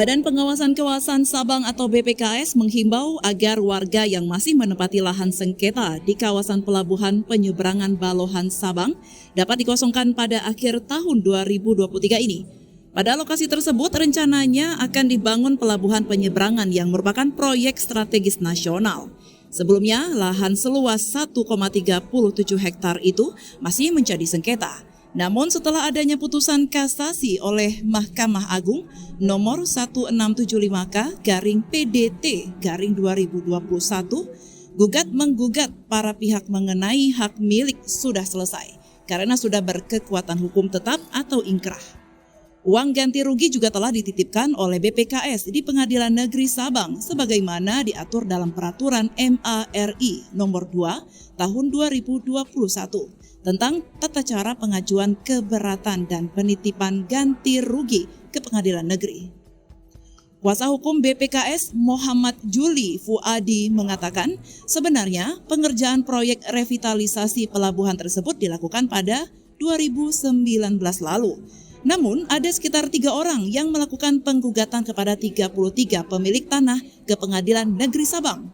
Badan Pengawasan Kawasan Sabang atau BPKS menghimbau agar warga yang masih menempati lahan sengketa di kawasan pelabuhan penyeberangan Balohan Sabang dapat dikosongkan pada akhir tahun 2023 ini. Pada lokasi tersebut rencananya akan dibangun pelabuhan penyeberangan yang merupakan proyek strategis nasional. Sebelumnya, lahan seluas 1,37 hektar itu masih menjadi sengketa. Namun setelah adanya putusan kasasi oleh Mahkamah Agung nomor 1675K/PDT/2021, gugat menggugat para pihak mengenai hak milik sudah selesai karena sudah berkekuatan hukum tetap atau ingkrah. Uang ganti rugi juga telah dititipkan oleh BPKS di Pengadilan Negeri Sabang sebagaimana diatur dalam Peraturan MARI nomor 2 tahun 2021 tentang tata cara pengajuan keberatan dan penitipan ganti rugi ke Pengadilan Negeri. Kuasa hukum BPKS Muhammad Juli Fuadi mengatakan sebenarnya pengerjaan proyek revitalisasi pelabuhan tersebut dilakukan pada 2019 lalu. Namun ada sekitar 3 orang yang melakukan penggugatan kepada 33 pemilik tanah ke Pengadilan Negeri Sabang.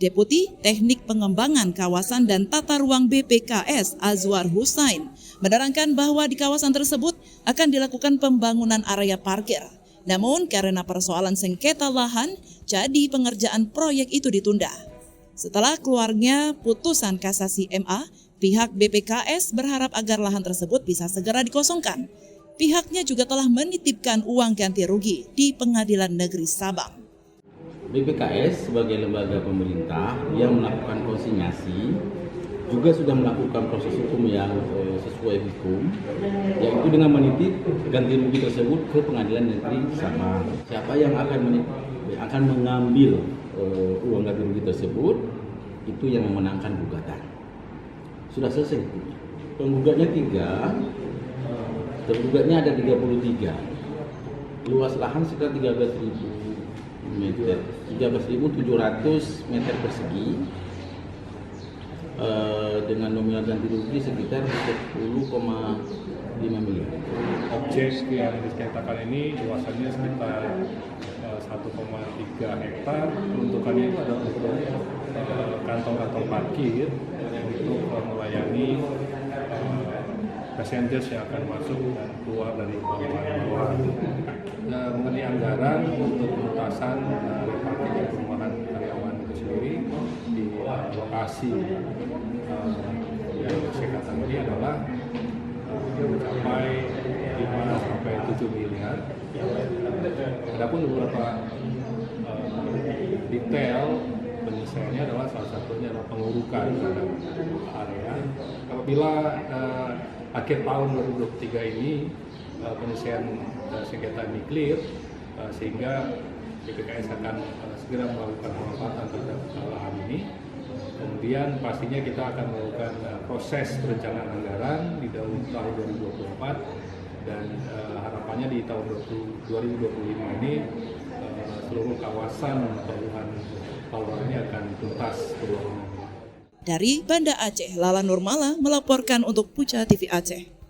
Deputi Teknik Pengembangan Kawasan dan Tata Ruang BPKS Azwar Hussain menerangkan bahwa di kawasan tersebut akan dilakukan pembangunan area parkir. Namun karena persoalan sengketa lahan, jadi pengerjaan proyek itu ditunda. Setelah keluarnya putusan kasasi MA, pihak BPKS berharap agar lahan tersebut bisa segera dikosongkan. Pihaknya juga telah menitipkan uang ganti rugi di Pengadilan Negeri Sabang. BPKS sebagai lembaga pemerintah yang melakukan konsinyasi juga sudah melakukan proses hukum yang sesuai hukum, yaitu dengan menitip ganti rugi tersebut ke Pengadilan Negeri Sabang. Siapa yang akan mengambil uang ganti rugi tersebut itu yang memenangkan gugatan. Sudah selesai hukumnya. Penggugatnya 3, tergugatnya ada 33. Luas lahan sekitar 13.000 meter, 13.700 meter persegi, dengan nominal ganti rugi sekitar 10,5 miliar. Objek yang disengketakan ini luasannya sekitar 1,3 hektar. Peruntukannya itu adalah untuk kantong-kantong parkir untuk melayani passengers yang akan masuk dan keluar dari pelabuhan. Mengenai anggaran untuk penuntasan parkir perumahan karyawan itu sendiri di lokasi yang disengketakan ini adalah mencapai 5-7 miliar. Adapun beberapa detail penyelesaiannya adalah salah satunya adalah pengurukan terhadap area. Apabila akhir tahun 2023 ini penyelesaian sengketa ini clear, sehingga BPKS akan segera melakukan pemanfaatan terhadap lahan ini. Kemudian pastinya kita akan melakukan proses perencanaan anggaran di tahun 2024 dan harapannya di tahun 2025 ini seluruh kawasan pelabuhan ini akan tuntas pembangunannya. Dari Banda Aceh, Lala Nurmala melaporkan untuk Puja TV Aceh.